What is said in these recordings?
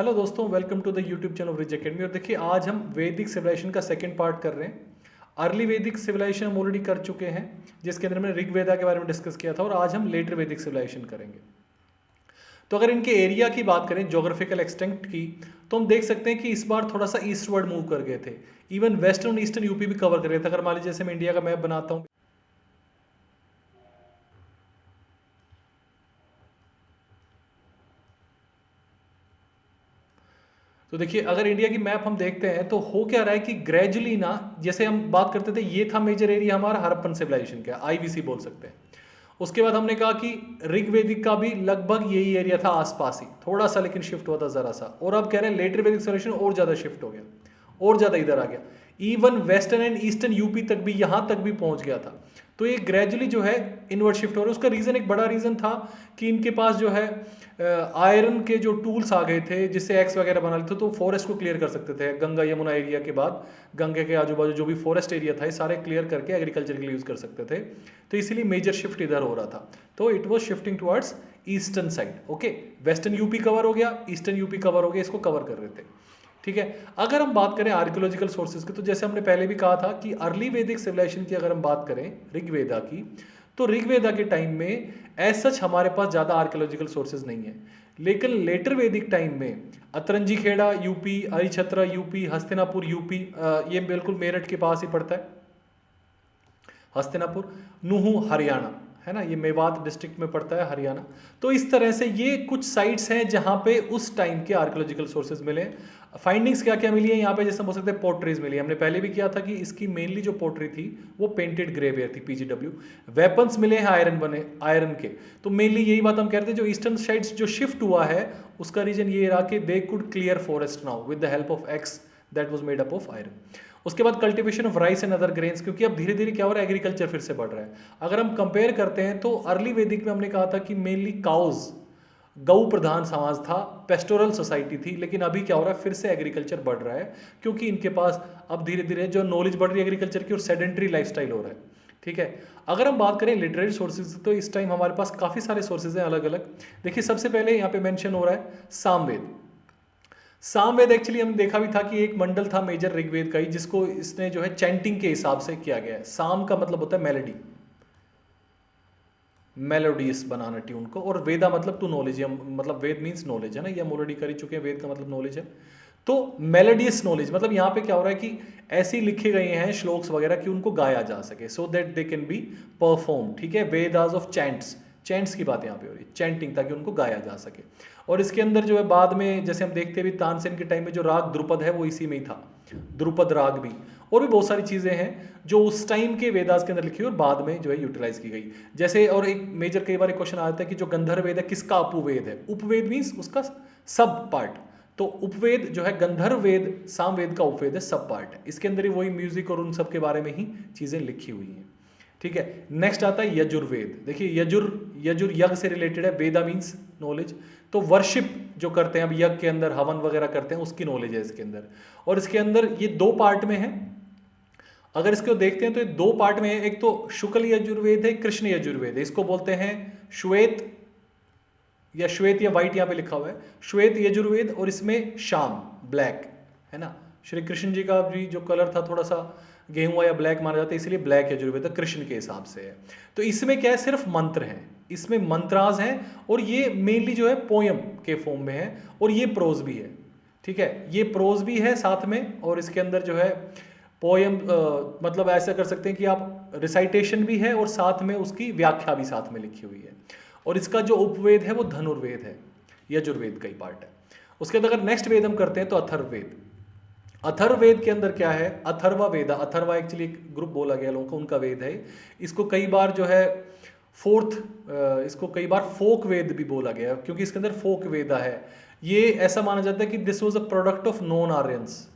Hello दोस्तों, welcome to the YouTube channel Rich Academy. और देखिए, आज हम वैदिक सिविलाइजेशन का सेकंड पार्ट कर रहे हैं। अर्ली वैदिक सिविलाइजेशन हम ऑलरेडी कर चुके हैं, जिसके अंदर हमने ऋग्वेदा के बारे में डिस्कस किया था, और आज हम लेटर वैदिक सिविलाइजेशन करेंगे। तो अगर इनके एरिया की बात करें, जोग्राफिकल एक्सटेंट की, तो हम देख सकते हैं कि इस बार थोड़ा सा ईस्टवर्ड मूव कर गए थे। इवन वेस्टर्न ईस्टर्न यूपी भी कवर कर रहे थे। अगर मान लीजिए जैसे मैं इंडिया का मैप बनाता हूँ, तो देखिए अगर इंडिया की मैप हम देखते हैं तो हो क्या रहा है कि ग्रेजुअली ना, जैसे हम बात करते थे, ये था मेजर एरिया हमारा हड़प्पन सिविलाइजेशन का, आईवीसी बोल सकते हैं। उसके बाद हमने कहा कि ऋग्वेदिक का भी लगभग यही एरिया था, आसपास ही थोड़ा सा, लेकिन शिफ्ट हुआ था जरा सा। और अब कह रहे हैं लेटर वैदिक सिविलाइजेशन और ज्यादा शिफ्ट हो गया, और ज्यादा इधर आ गया। Even western and eastern UP तक भी, यहां तक भी पहुंच गया था। तो ये ग्रेजुअली जो है इनवर्ट शिफ्ट हो रहा है। उसका रीजन, एक बड़ा रीजन था कि इनके पास जो है आयरन के जो टूल्स आ गए थे, जिससे एक्स वगैरह बना लेते, तो फॉरेस्ट को क्लियर कर सकते थे। गंगा यमुना एरिया के बाद गंगे के आजू बाजू जो भी फॉरेस्ट एरिया था, ये सारे क्लियर करके एग्रीकल्चर के लिए यूज कर सकते थे। तो इसीलिए मेजर शिफ्ट इधर हो रहा था। तो it was shifting towards eastern side. Okay, western UP cover हो गया, ईस्टर्न यूपी कवर हो गया, इसको कवर कर रहे थे। ठीक है। अगर हम बात करें आर्कियोलॉजिकल सोर्सेज की, तो जैसे हमने पहले भी कहा था कि अर्ली वैदिक सिविलाइजेशन की अगर हम बात करें, ऋग्वेदा की, तो ऋग्वेदा के टाइम में एज सच हमारे पास ज्यादा आर्कियोलॉजिकल सोर्सेज नहीं है। लेकिन लेटर वैदिक टाइम में Atranji Khera UP, Ahichchhatra UP, Hastinapur UP, ये बिल्कुल मेरठ के पास ही पड़ता है हस्तिनापुर, नुहू हरियाणा, है ना, ये मेवात डिस्ट्रिक्ट में पड़ता है, हरियाणा। तो इस तरह से ये कुछ साइट्स हैं जहां पे उस टाइम के आर्कियोलॉजिकल सोर्सेज मिले। फाइंडिंग्स क्या क्या मिली है यहाँ पे, जैसे बोल सकते हैं पोर्ट्रीज मिली है। हमने पहले भी किया था कि इसकी मेनली जो पोर्ट्री थी वो पेंटेड ग्रेवेयर थी, पीजीडब्ल्यू। वेपन्स मिले हैं आयरन बने, आयरन के। तो मेनली यही बात हम कह रहे थे, जो ईस्टर्न साइड्स जो शिफ्ट हुआ है, उसका रीजन ये रहा कि they could clear forest now with the help of x that was made up of iron. उसके बाद cultivation of rice and other grains, क्योंकि अब धीरे धीरे क्या हो रहा है, एग्रीकल्चर फिर से बढ़ रहा है। अगर हम कंपेयर करते हैं तो अर्ली वैदिक में हमने कहा था कि मेनली काउज, गौ प्रधान समाज था, पेस्टोरल सोसाइटी थी। लेकिन अभी क्या हो रहा है, फिर से एग्रीकल्चर बढ़ रहा है, क्योंकि इनके पास अब धीरे धीरे जो नॉलेज बढ़ रही है एग्रीकल्चर की, और सेडेंट्री लाइफस्टाइल हो रहा है। ठीक है। अगर हम बात करें लिटरेरी सोर्सेज, तो इस टाइम हमारे पास काफी सारे सोर्सेज हैं अलग अलग। देखिए सबसे पहले यहाँ पे मेंशन हो रहा है सामवेद। सामवेद एक्चुअली हम देखा भी था कि एक मंडल था मेजर ऋग्वेद का ही, जिसको इसने जो है चैंटिंग के हिसाब से किया गया है। साम का मतलब होता है मेलोडी, मेलोडियस बनाना ट्यून को, और वेदा मतलब टू नॉलेज, मतलब वेद मीन्स नॉलेज, है ना, ये हम ऑलरेडी कर ही चुके हैं, वेद का मतलब नॉलेज है। तो मेलोडियस नॉलेज मतलब यहाँ पे क्या हो रहा है कि ऐसे ही लिखे गए हैं श्लोक्स वगैरह कि उनको गाया जा सके, so that they can be perform. ठीक है, वेदास ऑफ चैंट्स, चैंट्स की बात यहाँ पे हो रही है, चैंटिंग, ताकि उनको गाया जा सके। और इसके अंदर जो है बाद में, जैसे हम देखते भी तानसेन के टाइम में जो राग द्रुपद है वो इसी में ही था, द्रुपद राग भी। और भी बहुत सारी चीजें हैं जो उस टाइम के वेदास के अंदर लिखी हुई और बाद में जो है यूटिलाइज की गई। जैसे और एक मेजर कई बार एक क्वेश्चन आता है कि जो गंधर्व वेद है किसका उपवेद है। उपवेद मीन्स उसका सब पार्ट। तो उपवेद जो है गंधर्व वेद, सामवेद का उपवेद है, सब पार्ट है। इसके अंदर ही वही म्यूजिक और उन सब के बारे में ही चीजें लिखी हुई हैं। ठीक है। नेक्स्ट आता है यजुर्वेद। देखिए यजुर यज्ञ से रिलेटेड है, वेदा मीन्स नॉलेज। तो वर्शिप जो करते हैं, अब यज्ञ के अंदर हवन वगैरह करते हैं, उसकी नॉलेज है इसके अंदर। और इसके अंदर ये दो पार्ट में है। अगर इसको देखते हैं तो ये दो पार्ट में है, एक तो शुक्ल यजुर्वेद है, कृष्ण यजुर्वेद है। इसको बोलते हैं श्वेत या श्वेत या व्हाइट, यहाँ पे लिखा हुआ है श्वेत यजुर्वेद, और इसमें शाम ब्लैक, है ना। श्री कृष्ण जी का भी जो कलर था थोड़ा सा गेहुआ या ब्लैक माना जाता है, इसलिए ब्लैक यजुर्वेद कृष्ण के हिसाब से है। तो इसमें क्या है, सिर्फ मंत्र हैं, इसमें मंत्राज हैं, और ये मेनली जो है पोयम के फॉर्म में है, और ये प्रोज भी है। ठीक है, ये प्रोज भी है साथ में, और इसके अंदर जो है पोयम, मतलब ऐसा कर सकते हैं कि आप रिसाइटेशन भी है और साथ में उसकी व्याख्या भी साथ में लिखी हुई है। और इसका जो उपवेद है वो धनुर्वेद है, यजुर्वेद का ही पार्ट है। उसके बाद अगर नेक्स्ट वेद हम करते हैं तो अथर्ववेद। अथर्ववेद के अंदर क्या है, अथर्वा वेदा, अथर्वा एक्चुअली एक ग्रुप बोला गया लोगों का, उनका वेद है। इसको कई बार जो है इसको कई बार फोक वेद भी बोला गया, क्योंकि इसके अंदर फोक वेदा है। ये ऐसा माना जाता है कि this was a product of non Aryans.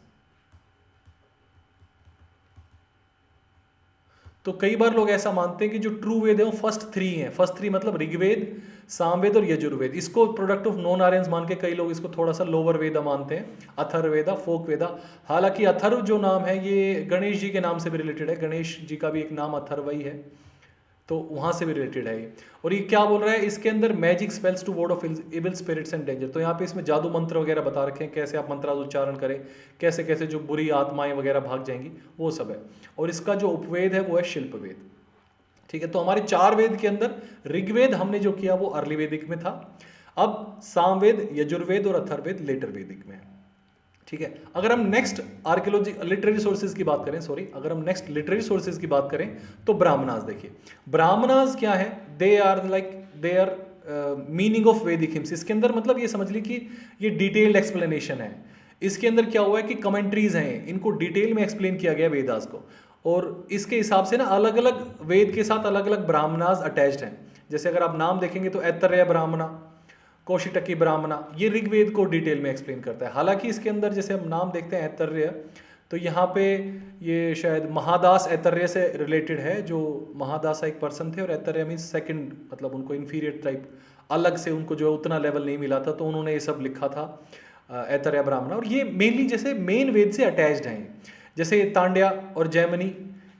तो कई बार लोग ऐसा मानते हैं कि जो ट्रू वेद है वो फर्स्ट थ्री हैं। फर्स्ट थ्री मतलब ऋग्वेद, सामवेद और यजुर्वेद। इसको प्रोडक्ट ऑफ नॉन आर्यंस मान के कई लोग इसको थोड़ा सा लोअर वेदा मानते हैं, अथर्ववेदा, फोक वेदा। हालांकि अथर्व जो नाम है ये गणेश जी के नाम से भी रिलेटेड है, गणेश जी का भी एक नाम अथर्व ही है। तो वहां से भी रिलेटेड है ये। और ये क्या बोल रहा है, इसके अंदर magic spells to ward off evil spirits and danger. तो यहाँ पे इसमें जादू मंत्र वगैरह बता रखे हैं, कैसे आप मंत्र उच्चारण करें, कैसे कैसे जो बुरी आत्माएं वगैरह भाग जाएंगी, वो सब है। और इसका जो उपवेद है वो है शिल्प वेद। ठीक है, तो हमारे 4 वेद के अंदर ऋग्वेद हमने जो किया वो अर्ली वैदिक में था। अब सामवेद, यजुर्वेद और अथर्ववेद लेटर वैदिक में है। ठीक है, अगर हम नेक्स्ट आर्कियोलॉजी लिटरेरी सोर्सेज की बात करें, अगर हम नेक्स्ट लिटरेरी सोर्सेज की बात करें तो ब्राह्मणास देखिए। ब्राह्मणास क्या है, दे आर मीनिंग ऑफ वैदिक हिम्स। इसके अंदर मतलब ये समझ ली कि ये डिटेल्ड एक्सप्लेनेशन है। इसके अंदर क्या हुआ है कि कमेंट्रीज हैं, इनको डिटेल में एक्सप्लेन किया गया वेदास को, और इसके हिसाब से ना अलग अलग वेद के साथ अलग अलग ब्राह्मणास अटैच्ड हैं। जैसे अगर आप नाम देखेंगे तो ऐतरेय ब्राह्मणा, कौशिटकी ब्राह्मणा, ये ऋग्वेद को डिटेल में एक्सप्लेन करता है। हालांकि इसके अंदर जैसे हम नाम देखते हैं ऐतरेय, तो यहाँ पे ये शायद महादास ऐतरेय से रिलेटेड है, जो महादास एक पर्सन थे और ऐतरेय मीन्स सेकंड, मतलब उनको इन्फीरियर टाइप, अलग से उनको जो उतना लेवल नहीं मिला था, तो उन्होंने ये सब लिखा था ऐतरेय ब्राह्मणा। और ये मेनली जैसे मेन वेद से अटैच्ड हैं, जैसे तांड्या और जैमिनी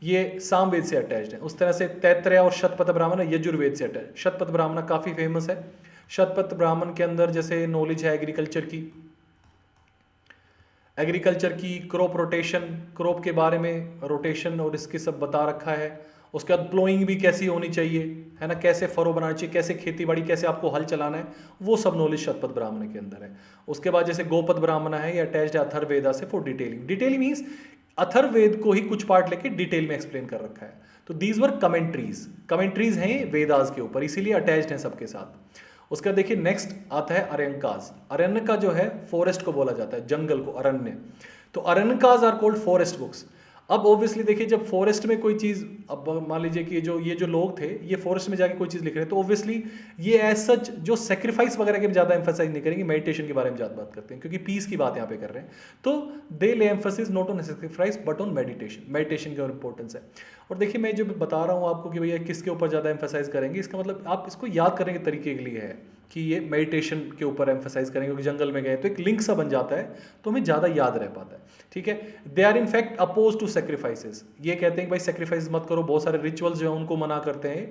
ये सामवेद से अटैच्ड हैं, उस तरह से तैत्तरेय और शतपथ ब्राह्मण यजुर्वेद से अटैच्ड। शतपथ ब्राह्मण काफ़ी फेमस है। शतपथ ब्राह्मण के अंदर जैसे नॉलेज है एग्रीकल्चर की क्रॉप रोटेशन, क्रॉप के बारे में रोटेशन और इसके सब बता रखा है। उसके बाद प्लोइंग भी कैसी होनी चाहिए, है ना, कैसे फरो बनाना चाहिए, कैसे खेती बाड़ी, कैसे आपको हल चलाना है, वो सब नॉलेज शतपथ ब्राह्मण के अंदर है। उसके बाद जैसे गोपद ब्राह्मण है, ये अटैच्ड है अथर्ववेदा से फॉर डिटेलिंग मीन्स अथर्ववेद को ही कुछ पार्ट लेके डिटेल में एक्सप्लेन कर रखा है। तो दीज वर कमेंट्रीज हैं वेदास के ऊपर, इसीलिए अटैच्ड हैं सबके साथ। उसका देखिए नेक्स्ट आता है अरण्यकाज। अरण्य का जो है फॉरेस्ट को बोला जाता है, जंगल को अरण्य। तो अरण्यकाज आर कॉल्ड फॉरेस्ट बुक्स। अब ऑब्वियसली देखिए, जब फॉरेस्ट में कोई चीज़, अब मान लीजिए कि ये जो लोग थे ये फॉरेस्ट में जाके कोई चीज़ लिख रहे हैं, तो ऑब्वियसली ये एज सच जो सेक्रीफाइस वगैरह के ज़्यादा एम्फेसाइज नहीं करेंगे, मेडिटेशन के बारे में ज़्यादा बात करते हैं, क्योंकि पीस की बात यहाँ पे कर रहे हैं। तो दे ले emphasis not on sacrifice but on meditation की और इंपॉर्टेंस है। और देखिए मैं जो बता रहा हूँ आपको कि भैया किसके ऊपर ज़्यादा एम्फेसाइज करेंगे, इसका मतलब आप इसको याद करने के तरीके के लिए है कि ये मेडिटेशन के ऊपर एम्फेसाइज करेंगे, क्योंकि जंगल में गए तो एक लिंक सा बन जाता है, तो हमें ज़्यादा याद रह पाता है। ठीक है, they are in fact oppose to sacrifices. ये कहते हैं कि भाई सेक्रीफाइस मत करो, बहुत सारे रिचुअल्स जो है उनको मना करते हैं।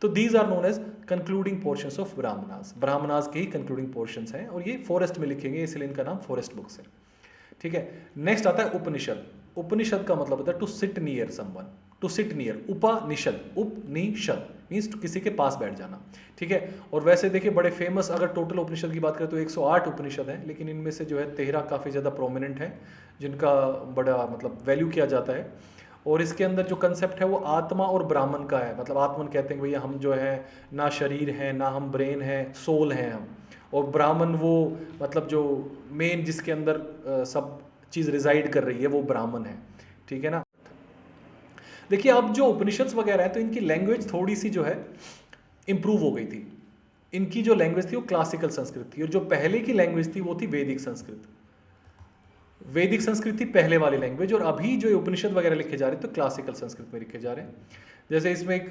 तो these are known as concluding portions of Brahmanas के ही कंक्लूडिंग पोर्शंस हैं, और ये फॉरेस्ट में लिखेंगे, इसलिए इनका नाम फॉरेस्ट बुक्स है। ठीक है, नेक्स्ट आता है उपनिषद। उपनिषद का मतलब होता है to sit near someone, to sit near, Upanishad means किसी के पास बैठ जाना। ठीक है, और वैसे देखिए बड़े फेमस, अगर टोटल उपनिषद की बात करें तो 108 उपनिषद हैं, लेकिन इनमें से जो है 13 काफ़ी ज़्यादा प्रोमिनेंट हैं, जिनका बड़ा मतलब वैल्यू किया जाता है। और इसके अंदर जो कंसेप्ट है वो आत्मा और ब्राह्मण का है। मतलब आत्मन कहते हैं भैया हम जो है ना शरीर हैं, ना हम ब्रेन हैं, सोल हैं हम, और ब्राह्मण वो मतलब जो मेन जिसके अंदर सब चीज़ रिजाइड कर रही है वो ब्राह्मण है। ठीक है ना। देखिए अब जो उपनिषद्स वगैरह है तो इनकी लैंग्वेज थोड़ी सी जो है इम्प्रूव हो गई थी। इनकी जो लैंग्वेज थी वो क्लासिकल संस्कृत थी, और जो पहले की लैंग्वेज थी वो थी वैदिक संस्कृत। वैदिक संस्कृत थी पहले वाली लैंग्वेज, और अभी जो उपनिषद वगैरह लिखे जा रहे हैं तो क्लासिकल संस्कृत में लिखे जा रहे हैं। जैसे इसमें एक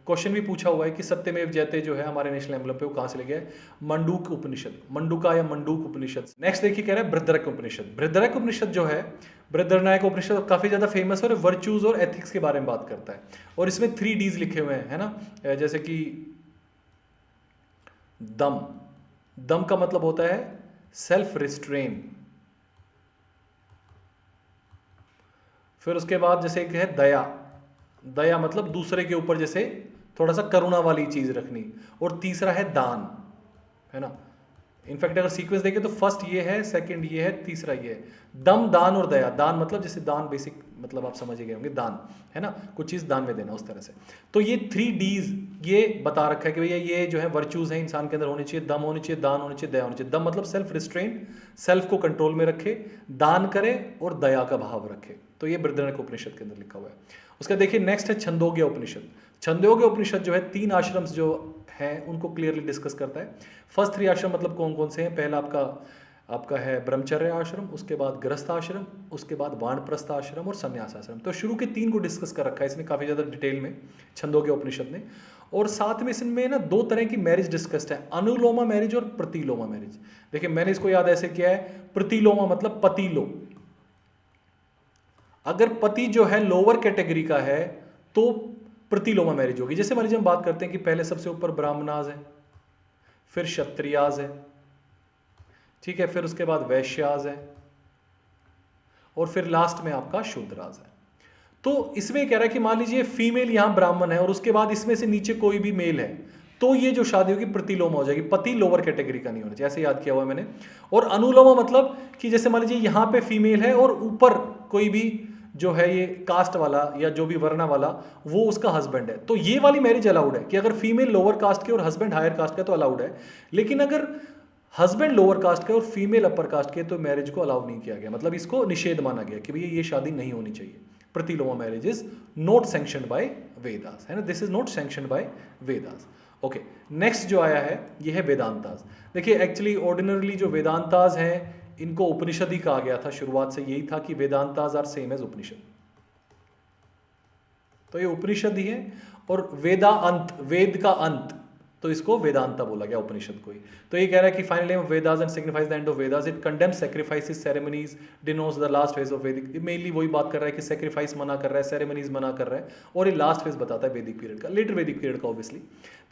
क्वेश्चन भी पूछा हुआ है कि सत्यमेव जयते जो है हमारे नेशनल एम्बलम पे वो कहाँ से ले गया है, मंडूक उपनिषद, मंडूका या मंडूक उपनिषद। नेक्स्ट देखिए कह रहा है बृहद्रक उपनिषद। बृहद्रक उपनिषद जो है, बृहद्रनायक उपनिषद काफी ज्यादा फेमस है और वर्च्यूज और एथिक्स के बारे में बात करता है, और इसमें 3 Ds लिखे हुए हैं, है ना। जैसे कि दम का मतलब होता है सेल्फ रिस्ट्रेन। फिर उसके बाद जैसे एक है दया मतलब दूसरे के ऊपर जैसे थोड़ा सा करुणा वाली चीज रखनी, और तीसरा है दान, है ना। इनफैक्ट अगर सीक्वेंस देखें तो फर्स्ट ये है, सेकंड ये है, तीसरा ये है। दम, दान और दया। दान मतलब जैसे दान बेसिक मतलब आप समझ गए होंगे, दान है ना, कुछ चीज दान में देना, उस तरह से। तो ये 3 Ds ये बता रखा है कि भैया ये जो है वर्च्यूज है इंसान के अंदर होनी चाहिए। दम होनी चाहिए, दान होनी चाहिए, दया होनी चाहिए। दम मतलब सेल्फ रिस्ट्रेन, सेल्फ को कंट्रोल में रखे, दान करे और दया का भाव रखे। तो ये बृहद्रनायक उपनिषद के अंदर लिखा हुआ है। उसका देखिए नेक्स्ट है छंदोग्य उपनिषद। छंदोग्य उपनिषद जो है 3 आश्रम जो है उनको क्लियरली डिस्कस करता है। फर्स्ट 3 आश्रम मतलब कौन कौन से हैं। पहला आपका है ब्रह्मचर्य आश्रम, उसके बाद गृहस्थ आश्रम, उसके बाद वानप्रस्थ आश्रम और संन्यास आश्रम। तो शुरू के 3 को डिस्कस कर रखा है इसमें काफी ज्यादा डिटेल में छंदोग्य उपनिषद ने। और साथ में इसमें ना 2 तरह की मैरिज डिस्कस्ड है, अनुलोमा मैरिज और प्रतिलोमा मैरिज। देखिए मैंने इसको याद ऐसे किया है, प्रतिलोमा मतलब पतिलो। अगर पति जो है लोअर कैटेगरी का है तो प्रतिलोमा मैरिज होगी। जैसे मान लीजिए हम बात करते हैं कि पहले सबसे ऊपर ब्राह्मणाज है, फिर क्षत्रियाज है, ठीक है, फिर उसके बाद वैश्याज है, और फिर लास्ट में आपका शूद्राज है। तो इसमें कह रहा है कि मान लीजिए फीमेल यहां ब्राह्मण है और उसके बाद इसमें से नीचे कोई भी मेल है, तो ये जो शादी होगी प्रतिलोमा हो जाएगी। पति लोअर कैटेगरी का नहीं होना चाहिए, ऐसे याद किया हुआ है मैंने। और अनुलोमा मतलब कि जैसे मान लीजिए यहां पे फीमेल है और ऊपर कोई भी जो है ये कास्ट वाला या जो भी वर्णा वाला वो उसका हस्बैंड है, तो ये वाली मैरिज अलाउड है कि अगर फीमेल लोअर कास्ट की और हस्बैंड हायर कास्ट का तो अलाउड है। लेकिन अगर हस्बैंड लोअर कास्ट का और फीमेल अपर कास्ट के तो मैरिज को अलाउ नहीं किया गया, मतलब इसको निषेध माना गया कि भैया ये शादी नहीं होनी चाहिए। Pratiloma marriage is not sanctioned by Vedas, है ना, this is not sanctioned by Vedas. Okay, next जो आया है ये है वेदांतास। देखिए एक्चुअली ऑर्डिनरली जो वेदांतास हैं इनको उपनिषद ही कहा गया था, शुरुआत से यही था कि वेदांतास आर सेम एज उपनिषद, तो ये उपनिषद ही है। और वेदा अंत, वेद का अंत, तो इसको वेदांता बोला गया उपनिषद को ही। तो ये कह रहा है कि final aim of Vedas and signifies the end of Vedas, it condemns sacrifices ceremonies denotes the last phase of Vedic. Mainly वही बात कर रहा है कि सैक्रिफाइस मना कर रहा है, सेरेमनीज मना कर रहा है, और ये लास्ट फेज बताता है वैदिक पीरियड का, लेटर वैदिक पीरियड का ऑब्वियसली।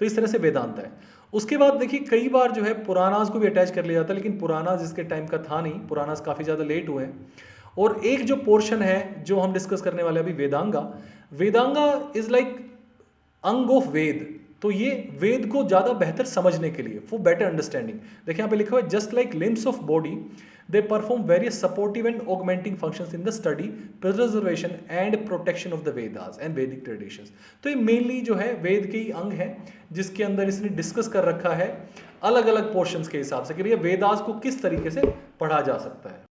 तो इस तरह से वेदांत है। उसके बाद देखिए कई बार जो है पुराणास को भी अटैच कर लिया जाता है, लेकिन पुराणास इसके टाइम का था नहीं, पुराणास काफ़ी ज़्यादा लेट हुए हैं। और एक जो पोर्शन है जो हम डिस्कस करने वाले अभी, वेदांगा, वेदांगा इज लाइक अंग ऑफ वेद। तो ये वेद को ज़्यादा बेहतर समझने के लिए, फॉर बेटर अंडरस्टैंडिंग। देखिए यहाँ पे लिखा हुआ है just like limbs of body they perform various supportive and augmenting functions in the study, preservation and protection of the Vedas and वैदिक ट्रेडिशंस। तो ये मेनली जो है वेद के ही अंग है, जिसके अंदर इसने डिस्कस कर रखा है अलग अलग पोर्शंस के हिसाब से कि भैया वेदास को किस तरीके से पढ़ा जा सकता है।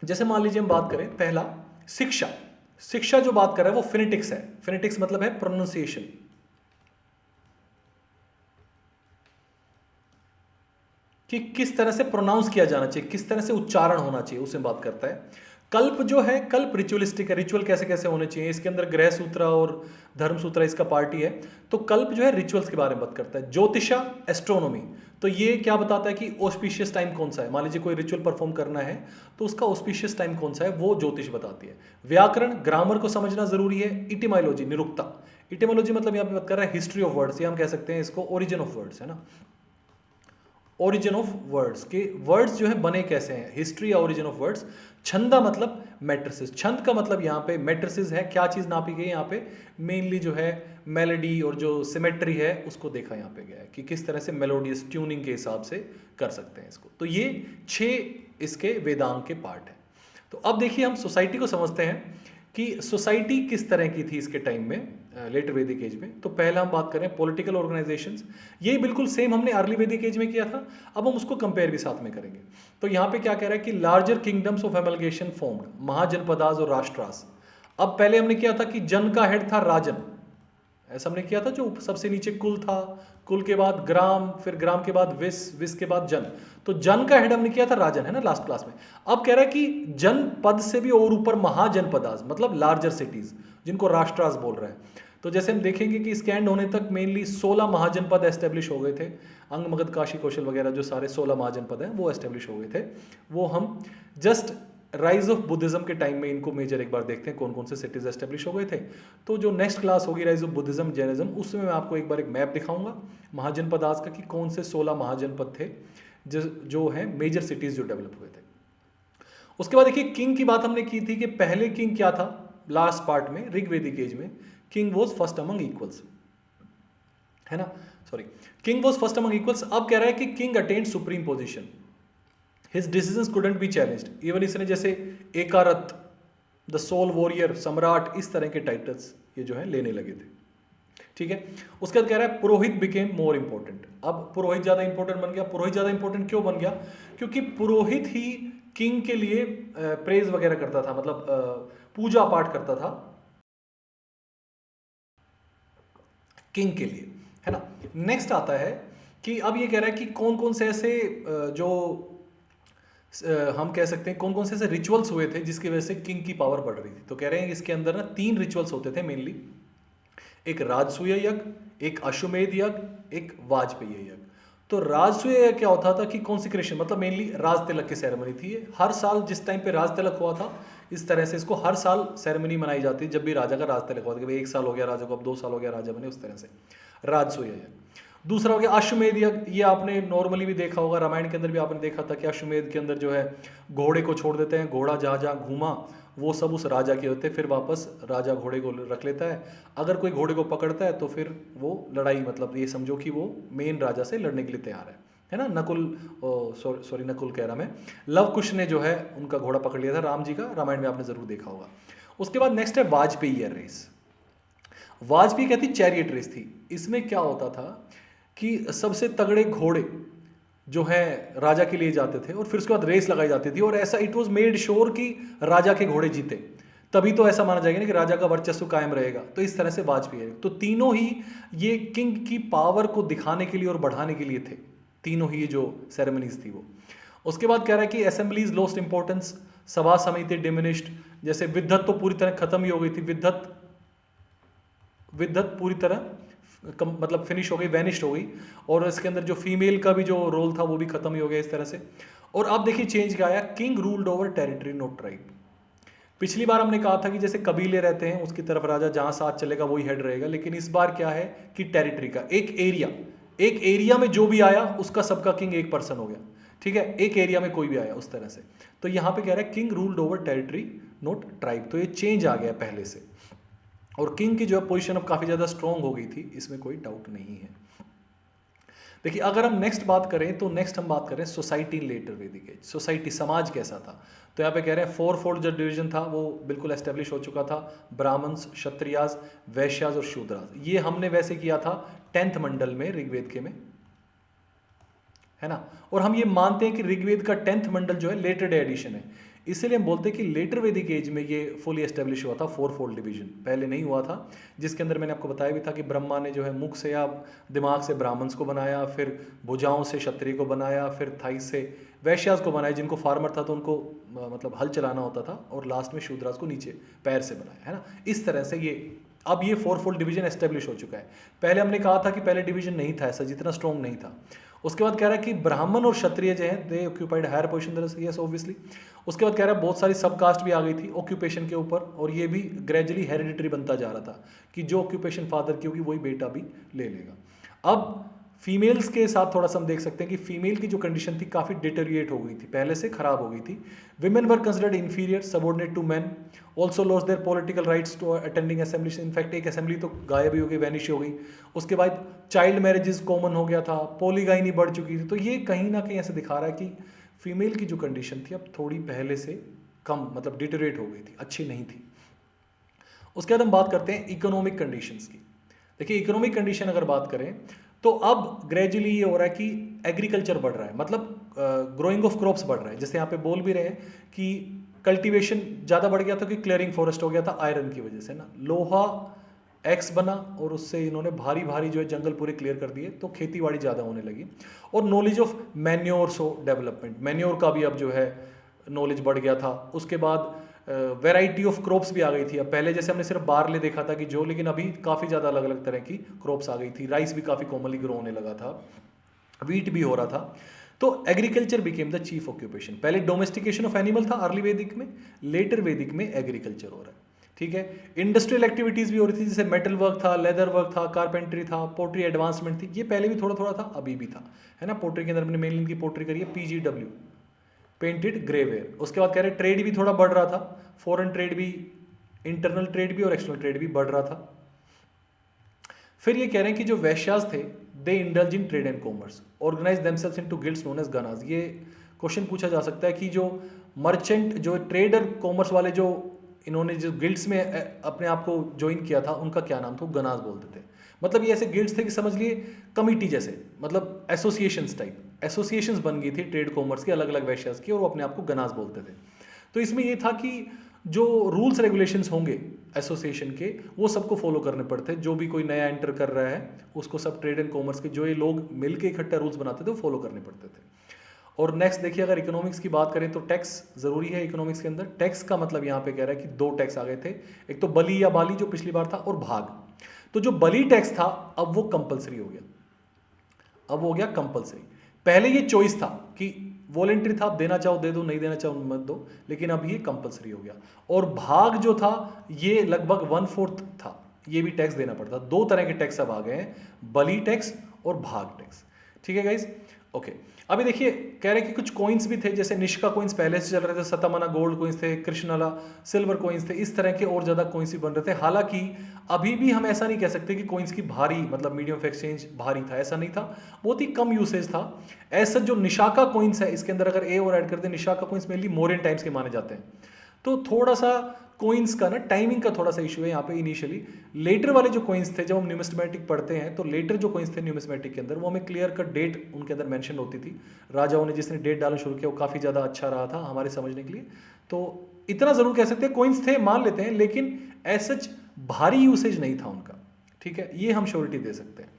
जैसे मान लीजिए हम बात करें पहला शिक्षा, शिक्षा जो बात कर रहा है वो फिनेटिक्स है। फिनेटिक्स मतलब है प्रोनाउंसिएशन, कि किस तरह से प्रोनाउंस किया जाना चाहिए, किस तरह से उच्चारण होना चाहिए, उसमें बात करता है। कल्प जो है, कल्प रिचुअलिस्टिक है, रिचुअल कैसे कैसे होने चाहिए, इसके अंदर ग्रह सूत्र और धर्म सूत्र इसका पार्टी है। तो कल्प जो है रिचुअल्स के बारे में बात करता है। ज्योतिषा एस्ट्रोनॉमी, तो ये क्या बताता है कि ऑस्पिशियस टाइम कौन सा है, मान लीजिए कोई रिचुअल परफॉर्म करना है तो उसका ऑस्पिशियस टाइम कौन सा है वो ज्योतिष बताती है। व्याकरण, ग्रामर को समझना जरूरी है। इटिमाइलॉजी, निरुक्ता, इटिमाइलॉजी मतलब यहाँ पे बात कर रहा है हिस्ट्री ऑफ वर्ड्स, या हम कह सकते हैं इसको ओरिजिन ऑफ वर्ड्स, है ना, ओरिजिन ऑफ वर्ड्स के वर्ड्स जो है बने कैसे हैं, हिस्ट्री या ओरिजिन ऑफ वर्ड्स। छंदा मतलब मैट्रिसेस, छंद का मतलब यहाँ पे मैट्रिसेस है, क्या चीज़ नापी गई यहाँ पे, मेनली जो है मेलोडी और जो सिमेट्री है उसको देखा यहाँ पे गया है कि किस तरह से मेलोडियस ट्यूनिंग के हिसाब से कर सकते हैं इसको। तो ये 6 इसके वेदांग के पार्ट हैं। तो अब देखिए हम सोसाइटी को समझते हैं कि सोसाइटी किस तरह की थी इसके टाइम में, लेटर वैदिक एज में। तो पहला हम बात करें पॉलिटिकल ऑर्गेनाइजेशंस, यही बिल्कुल सेम हमने अर्ली वैदिक एज में किया था, अब हम उसको कंपेयर भी साथ में करेंगे। तो यहाँ पे क्या कह रहा है कि larger kingdoms of amalgamation formed, Mahajanapadas और राष्ट्रास। अब पहले हमने किया था कि जन का हेड था राजन, ऐसा हमने किया था, जो सबसे नीचे कुल था, कुल के बाद ग्राम, फिर ग्राम के बाद विस, विस के बाद जन, तो जन का हेड हमने किया था राजन, है ना, लास्ट क्लास में। अब कह रहा है कि जनपद से भी और ऊपर महाजनपदास मतलब लार्जर सिटीज, जिनको राष्ट्रास बोल रहे हैं। तो जैसे हम देखेंगे कि इसके एंड होने तक मेनली 16 महाजनपद एस्टेब्लिश हो गए थे, अंग मगध काशी कौशल वगैरह जो सारे 16 महाजनपद हैं वो एस्टेब्लिश हो गए थे। वो हम जस्ट राइज ऑफ बुद्धिज्म के टाइम में इनको मेजर एक बार देखते हैं कौन कौन से सिटीज एस्टेब्लिश हो गए थे। तो जो नेक्स्ट क्लास होगी राइज ऑफ बुद्धिज्म जैनिज्म, उसमें मैं आपको एक बार एक मैप दिखाऊंगा महाजनपदास का कि कौन से 16 महाजनपद थे जो है मेजर सिटीज जो डेवलप हुए थे। उसके बाद देखिए किंग की बात हमने की थी कि पहले किंग क्या था, लास्ट पार्ट में ऋग्वेदिक एज में king was first among equals, है ना, sorry, king was first among equals. अब कह रहा है कि king attend supreme position, his decisions couldn't B challenged, even इसने जैसे एकारत, द सोल वॉरियर, सम्राट, इस तरह के टाइटल्स ये जो है लेने लगे थे, ठीक है। उसके बाद कह रहा है पुरोहित बिकेम मोर इंपॉर्टेंट। अब पुरोहित ज्यादा इंपॉर्टेंट बन गया। पुरोहित ज्यादा इंपॉर्टेंट क्यों बन गया, क्योंकि पुरोहित ही किंग के लिए प्रेज वगैरह करता था, मतलब पूजा पाठ करता था किंग के लिए, है ना। नेक्स्ट आता है कि अब ये कह रहा है कि कौन कौन से ऐसे जो हम कह सकते हैं कौन कौन से ऐसे रिचुअल्स हुए थे जिसकी वजह से किंग की पावर बढ़ रही थी। तो कह रहे हैं इसके अंदर ना 3 रिचुअल्स होते थे मेनली, एक राजसूय यज्ञ, एक अश्वमेध यज्ञ, एक वाजपेयी यज्ञ। तो राजसूय यज्ञ क्या होता था कि कॉन्सिक्रेशन, मतलब मेनली राज तिलक की सेरेमनी थी। हर साल जिस टाइम पे राज तिलक हुआ था इस तरह से इसको हर साल सेरेमनी मनाई जाती है जब भी राजा का राज तिलक होता है कि भाई 1 साल हो गया राजा को, अब 2 साल हो गया राजा बने, उस तरह से राजसूय है। दूसरा हो गया अश्वमेध यज्ञ। ये आपने नॉर्मली भी देखा होगा, रामायण के अंदर भी आपने देखा था कि अश्वमेध के अंदर जो है घोड़े को छोड़ देते हैं, घोड़ा जहाँ जहाँ घूमा वो सब उस राजा के होते हैं, फिर वापस राजा घोड़े को रख लेता है। अगर कोई घोड़े को पकड़ता है तो फिर वो लड़ाई, मतलब ये समझो कि वो मेन राजा से लड़ने के लिए तैयार है ना। नकुल, सॉरी नकुल कह रहा मैं, लव कुश ने जो है उनका घोड़ा पकड़ लिया था राम जी का, रामायण में आपने जरूर देखा होगा। उसके बाद नेक्स्ट है वाजपेयी एयर रेस। वाजपेयी कहती चैरियट रेस थी। इसमें क्या होता था कि सबसे तगड़े घोड़े जो है राजा के लिए जाते थे और फिर उसके बाद रेस लगाई जाती थी, और ऐसा इट वाज मेड श्योर कि राजा के घोड़े जीते, तभी तो ऐसा माना जाएगा ना कि राजा का वर्चस्व कायम रहेगा। तो इस तरह से वाजपेयी, तो तीनों ही ये किंग की पावर को दिखाने के लिए और बढ़ाने के लिए थे, तीनों ही जो सेरेमनीज थी वो। उसके बाद कह रहा है कि असेंबलीज लॉस्ट इंपॉर्टेंस, सभा समिति डिमिनिश्ड। जैसे विद्धत तो पूरी तरह खत्म ही हो गई थी, विद्धत पूरी तरह मतलब फिनिश हो गई, वैनिश्ड हो गई, और इसके अंदर जो फीमेल का भी जो रोल था वो भी खत्म ही हो गया इस तरह से। और अब देखिए चेंज क्या आया, king ruled over territory not tribe. पिछली बार हमने कहा था कि जैसे कबीले रहते हैं उसकी तरफ राजा जहां साथ चलेगा वही हेड रहेगा, लेकिन इस बार क्या है कि टेरिटरी का एक एरिया में जो भी आया उसका सबका किंग एक पर्सन हो गया, ठीक है, एक एरिया में कोई भी आया उस तरह से। तो यहां पे कह रहा है king ruled over territory not tribe, तो ये चेंज आ गया पहले से, और किंग की जो पोजीशन अब काफी ज्यादा स्ट्रांग हो गई थी, इसमें कोई डाउट नहीं है। देखिए अगर हम नेक्स्ट बात करें तो नेक्स्ट हम बात करें सोसाइटी इन लेटर वैदिक एज। सोसाइटी, समाज कैसा था, तो यहाँ पे कह रहे हैं 4 फोल्ड जो डिवीजन था वो बिल्कुल एस्टेब्लिश हो चुका था। ब्राह्मण्स, क्षत्रियाज, वैश्याज और शूद्राज, ये हमने वैसे किया था 10th मंडल में ऋग्वेद के में, है ना। और हम ये मानते हैं कि ऋग्वेद का 10th मंडल जो है लेटर डे एडिशन है, इसलिए हम बोलते हैं कि लेटर वैदिक एज में ये फुली एस्टेब्लिश हुआ था 4 फोल्ड डिवीजन, पहले नहीं हुआ था। जिसके अंदर मैंने आपको बताया भी था कि ब्रह्मा ने जो है मुख से या दिमाग से ब्राह्मण्स को बनाया, फिर भुजाओं से क्षत्रिय को बनाया, फिर थाइस से वैश्यास को बनाया, जिनको फार्मर था तो उनको मतलब हल चलाना होता था, और लास्ट में शूद्रास को नीचे पैर से बनाया, है ना। इस तरह से ये अब ये 4 फोल्ड डिवीजन एस्टेब्लिश हो चुका है। पहले हमने कहा था कि पहले डिवीजन नहीं था ऐसा, जितना स्ट्रॉन्ग नहीं था। उसके बाद कह रहा है कि ब्राह्मण और क्षत्रिय जो हैं they occupied higher position, yes obviously. उसके बाद कह रहा है बहुत सारी सब कास्ट भी आ गई थी ऑक्यूपेशन के ऊपर, और ये भी ग्रेजुअली हेरिडिटरी बनता जा रहा था कि जो ऑक्यूपेशन फादर की होगी वही बेटा भी ले लेगा। अब फीमेल्स के साथ थोड़ा सा हम देख सकते हैं कि फीमेल की जो कंडीशन थी काफ़ी डिटेरिएट हो गई थी, पहले से खराब हो गई थी। Women were considered inferior, subordinate to man, also lost their political rights to attending assembly. In fact एक असेंबली तो गायब ही हो गई, वैनिश हो गई। उसके बाद चाइल्ड मैरिजेस कॉमन हो गया था, पॉलीगाइनी बढ़ चुकी थी। तो ये कहीं ना कहीं ऐसे दिखा रहा है कि फीमेल की जो कंडीशन थी अब थोड़ी पहले से कम, मतलब डिटेरिएट हो गई थी, अच्छी नहीं थी। उसके बाद हम बात करते हैं इकोनॉमिक कंडीशंस की। देखिए इकोनॉमिक कंडीशन अगर बात करें तो अब ग्रेजुअली ये हो रहा है कि एग्रीकल्चर बढ़ रहा है, मतलब ग्रोइंग ऑफ क्रॉप्स बढ़ रहा है। जैसे यहाँ पे बोल भी रहे हैं कि कल्टीवेशन ज़्यादा बढ़ गया था कि क्लियरिंग फॉरेस्ट हो गया था आयरन की वजह से ना, लोहा एक्स बना और उससे इन्होंने भारी भारी जो है जंगल पूरे क्लियर कर दिए, तो खेती बाड़ी ज़्यादा होने लगी। और knowledge of manure so development, manure का भी अब जो है नॉलेज बढ़ गया था। उसके बाद वैरायटी ऑफ क्रॉप्स भी आ गई थी। अब पहले जैसे हमने सिर्फ बार्ले देखा था कि जो, लेकिन अभी काफ़ी ज़्यादा अलग अलग तरह की क्रॉप्स आ गई थी। राइस भी काफ़ी कॉमनली ग्रो होने लगा था, वीट भी हो रहा था। तो agriculture became the chief occupation. पहले डोमेस्टिकेशन ऑफ एनिमल था अर्ली वैदिक में, लेटर वैदिक में एग्रीकल्चर हो रहा है, ठीक है। इंडस्ट्रियल एक्टिविटीज़ भी हो रही थी, जैसे मेटल वर्क था, लेदर वर्क था, कारपेंट्री था, पोट्री एडवांसमेंट थी। ये पहले भी थोड़ा थोड़ा था, अभी भी था, है ना। पोट्री के अंदर मैंने मेनली की पोट्री करी है PGW, पेंटेड ग्रेवेयर। उसके बाद कह रहे ट्रेड भी थोड़ा बढ़ रहा था, फॉरेन ट्रेड भी, इंटरनल ट्रेड भी और एक्सटर्नल ट्रेड भी बढ़ रहा था। फिर ये कह रहे हैं कि जो वैश्यास थे they indulge in trade and commerce, organise themselves into guilds known as Ganas. ये क्वेश्चन पूछा जा सकता है कि जो मर्चेंट, जो ट्रेड और कॉमर्स वाले जो इन्होंने जो गिल्ड्स में अपने आप को ज्वाइन किया था उनका क्या नाम था, गनाज बोलते थे। मतलब ये ऐसे गिल्ड्स थे कि समझ लिए कमिटी जैसे, मतलब एसोसिएशंस टाइप, एसोसिएशंस बन गई थी ट्रेड कॉमर्स की, अलग अलग वैश्यास की, और वो अपने आप को गनाज बोलते थे। तो इसमें ये था कि जो रूल्स रेगुलेशंस होंगे एसोसिएशन के वो सबको फॉलो करने पड़ते, जो भी कोई नया एंटर कर रहा है उसको सब ट्रेड एंड कॉमर्स के जो ये लोग मिलके इकट्ठा रूल्स बनाते थे वो फॉलो करने पड़ते थे। और नेक्स्ट देखिए अगर इकोनॉमिक्स की बात करें तो टैक्स जरूरी है इकोनॉमिक्स के अंदर। टैक्स का मतलब यहाँ पे कह रहा है कि 2 टैक्स आ गए थे, एक तो बली या बाली जो पिछली बार था, और भाग। तो जो बली टैक्स था अब वो कंपलसरी हो गया, अब हो गया कंपलसरी। पहले ये चॉइस था कि वॉलेंट्री था, आप देना चाहो दे दो, नहीं देना चाहो मत दो, लेकिन अब ये कंपलसरी हो गया। और भाग जो था ये लगभग 1/4 था, ये भी टैक्स देना पड़ता। दो तरह के टैक्स अब आ गए हैं, बलि टैक्स और भाग टैक्स। ठीक है गाइज, ओके। अभी देखिए कह रहे कि कुछ कॉइन्स भी थे, जैसे निष्का कॉइन्स पहले से चल रहे थे, सतमना गोल्ड कॉइन्स थे, कृष्णला सिल्वर कॉइन्स थे, इस तरह के और ज्यादा कॉइन्स भी बन रहे थे। हालांकि अभी भी हम ऐसा नहीं कह सकते कि कॉइन्स की भारी मतलब मीडियम ऑफ एक्सचेंज भारी था, ऐसा नहीं था, बहुत ही कम यूसेज था। ऐसा जो निशाका कॉइन्स है इसके अंदर अगर ए और ऐड कर दे, निशाका कॉइन्स मेनली मौर्यन टाइम्स के माने जाते हैं। तो थोड़ा सा कोइंस का ना टाइमिंग का थोड़ा सा इशू है यहाँ पे इनिशियली। लेटर वाले जो कोइंस थे, जब हम न्यूमिस्मेटिक पढ़ते हैं तो लेटर जो कोइंस थे न्यूमिस्मेटिक के अंदर, वो हमें क्लियर कट डेट उनके अंदर मेंशन होती थी। राजाओं ने जिसने डेट डालना शुरू किया वो काफ़ी ज़्यादा अच्छा रहा था हमारे समझने के लिए। तो इतना ज़रूर कह सकते हैं कोइंस थे, मान लेते हैं, लेकिन एज भारी यूसेज नहीं था उनका। ठीक है, ये हम श्योरिटी दे सकते हैं।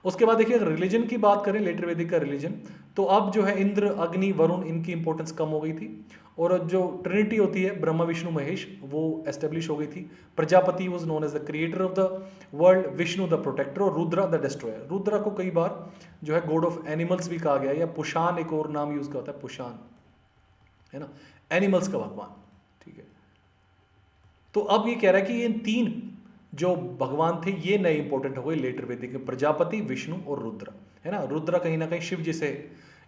उसके बाद देखिए अगर रिलीजन की बात करें, लेटर वैदिक का रिलीजन, तो अब जो है इंद्र, अग्नि, वरुण, इनकी इंपॉर्टेंस कम हो गई थी। और जो ट्रिनिटी होती है ब्रह्मा विष्णु महेश, वो एस्टेब्लिश हो गई थी। Prajapati was known as the creator of the world, Vishnu the protector और रुद्रा द डिस्ट्रॉयर। रुद्रा को कई बार जो है गॉड ऑफ एनिमल्स भी कहा गया है, या पुशान एक और नाम यूज किया होता है, पुशान है ना, एनिमल्स का भगवान। ठीक है, तो अब ये कह रहा है कि ये तीन जो भगवान थे ये नए इंपॉर्टेंट हो गए लेटर वैदिक में, प्रजापति, विष्णु और रुद्र, है ना। रुद्र कहीं ना कहीं शिव जी से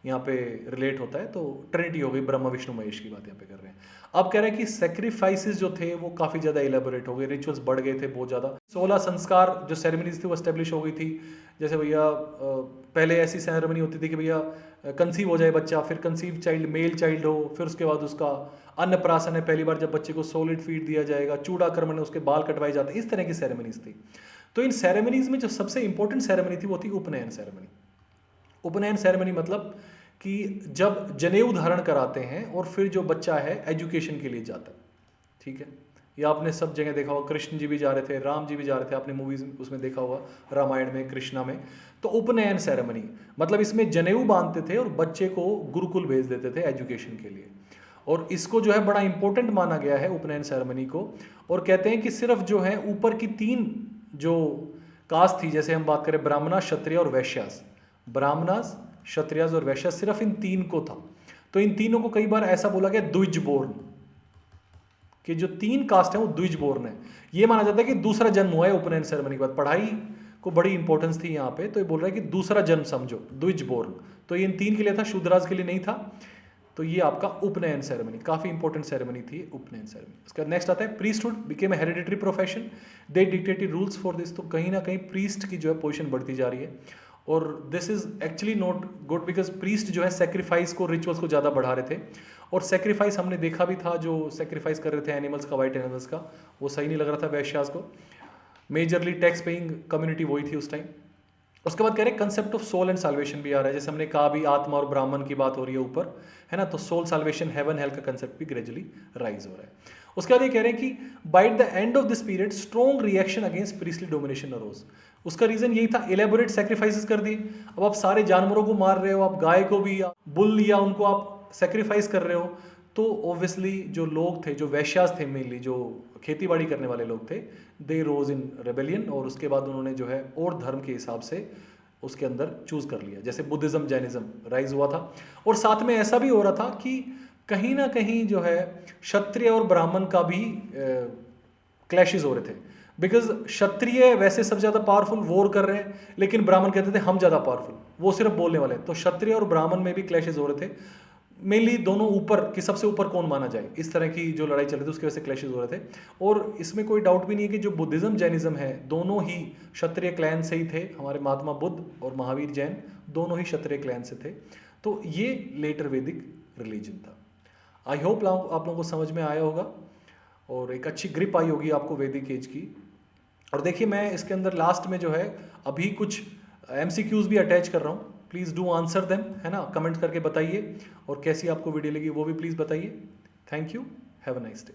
यहाँ पे रिलेट होता है, तो ट्रिनिटी हो गई, ब्रह्मा विष्णु महेश की बात यहाँ पे कर रहे हैं। अब कह रहे हैं कि सेक्रीफाइसेस जो थे वो काफी ज्यादा इलेबोरेट हो गए, रिचुअल्स बढ़ गए थे बहुत ज्यादा। 16 संस्कार जो सेरेमनीज थी वो एस्टेब्लिश हो गई थी। जैसे भैया पहले ऐसी सेरेमनी होती थी कि भैया कंसीव हो जाए बच्चा, फिर कंसीव चाइल्ड मेल चाइल्ड हो, फिर उसके बाद उसका अन्नप्राशन है, पहली बार जब बच्चे को सॉलिड फीड दिया जाएगा, चूड़ाकर्मण है, उसके बाल कटवाए जाते हैं, इस तरह की सेरेमनीज थी। तो इन सेरेमनीज में जो सबसे इंपॉर्टेंट सेरेमनी थी वो थी उपनयन सेरेमनी। उपनयन सेरेमनी मतलब कि जब जनेऊ धारण कराते हैं और फिर जो बच्चा है एजुकेशन के लिए जाता है। ठीक है, ये आपने सब जगह देखा होगा, कृष्ण जी भी जा रहे थे, राम जी भी जा रहे थे, आपने मूवीज उसमें देखा होगा, रामायण में, कृष्णा में। तो उपनयन सेरेमनी मतलब इसमें जनेऊ बांधते थे और बच्चे को गुरुकुल भेज देते थे एजुकेशन के लिए। और इसको जो है बड़ा इंपॉर्टेंट माना गया है उपनयन सेरेमनी को। और कहते हैं कि सिर्फ जो है ऊपर की 3 जो कास्ट थी, जैसे हम बात करें ब्राह्मणा, क्षत्रिय और वैश्यास, ब्राह्मणास, क्षत्रियास और वैश्यास, सिर्फ इन 3 को था। तो इन तीनों को कई बार ऐसा बोला गया द्विज बोर्न, कि जो 3 कास्ट है वो द्विज बोर्न है। ये माना जाता है कि दूसरा जन्म हुआ है उपनयन सेरेमनी के बाद। पढ़ाई को बड़ी इंपॉर्टेंस थी यहाँ पे, तो ये बोल रहा है कि दूसरा जन्म समझो, द्विज बोर्न। तो ये इन 3 के लिए था, शूद्राज के लिए नहीं था। तो ये आपका उपनयन सेरेमनी काफी इंपॉर्टेंट सेरेमनी थी, उपनयन सेरेमनी। उसके बाद नेक्स्ट आता है priesthood became a hereditary profession, they dictated rules for this. तो कहीं ना कहीं प्रीस्ट की जो है पोजीशन बढ़ती जा रही है, और this is actually not good, because priest जो है सेक्रीफाइस को, रिचुअल्स को ज़्यादा बढ़ा रहे थे। और सेक्रीफाइस हमने देखा भी था, जो सेक्रीफाइस कर रहे थे एनिमल्स का, वाइट एनिमल्स का, वो सही नहीं लग रहा था वैश्यास को। मेजरली टैक्स पेइंग कम्युनिटी वही थी उस टाइम। उसके बाद कह रहे हैं concept of soul and salvation भी आ रहा है, जैसे हमने कहा भी आत्मा और ब्राह्मण की बात हो रही है ऊपर, है ना। तो सोल साल्वेशन, हेवन हेल का कंसेप्ट भी ग्रेजुअली राइज हो रहा है। उसके बाद ये कह रहे हैं कि by the end of this period strong reaction against priestly domination arose. उसका रीजन यही था, इलेबोरेट सैक्रिफाइसेस कर दिए। अब आप सारे जानवरों को मार रहे हो, आप गाय को भी, बुल या उनको आप सैक्रिफाइस कर रहे हो, तो ऑब्वियसली जो लोग थे, जो वैश्यास थे मेनली, जो खेती बाड़ी करने वाले लोग थे, दे रोज इन रेबेलियन। और उसके बाद उन्होंने जो है और धर्म के हिसाब से उसके अंदर चूज कर लिया, जैसे बुद्धिज्म, जैनिज्म राइज हुआ था। और साथ में ऐसा भी हो रहा था कि कहीं ना कहीं जो है क्षत्रिय और ब्राह्मण का भी क्लैशेस हो रहे थे, बिकॉज क्षत्रिय वैसे सबसे ज्यादा पावरफुल, वॉर कर रहे हैं, लेकिन ब्राह्मण कहते थे हम ज्यादा पावरफुल, वो सिर्फ बोलने वाले। तो क्षत्रिय और ब्राह्मण में भी क्लैशेस हो रहे थे, मेनली दोनों ऊपर कि सबसे ऊपर कौन माना जाए, इस तरह की जो लड़ाई चल रही थी, उसकी वजह से क्लैशेस हो रहे थे। और इसमें कोई डाउट भी नहीं है कि जो बुद्धिज्म, जैनिज्म है, दोनों ही क्षत्रिय क्लैन से ही थे। हमारे महात्मा बुद्ध और महावीर जैन दोनों ही क्षत्रिय क्लैन से थे। तो ये लेटर वैदिक रिलीजन था। आई होप आप लोगों को समझ में आया होगा और एक अच्छी ग्रिप आई होगी आपको वैदिक एज की। और देखिए मैं इसके अंदर लास्ट में जो है अभी कुछ MCQs भी अटैच कर रहा हूँ, प्लीज़ डू आंसर देम, है ना। कमेंट करके बताइए, और कैसी आपको वीडियो लगी वो भी प्लीज़ बताइए। Thank you, have a nice day.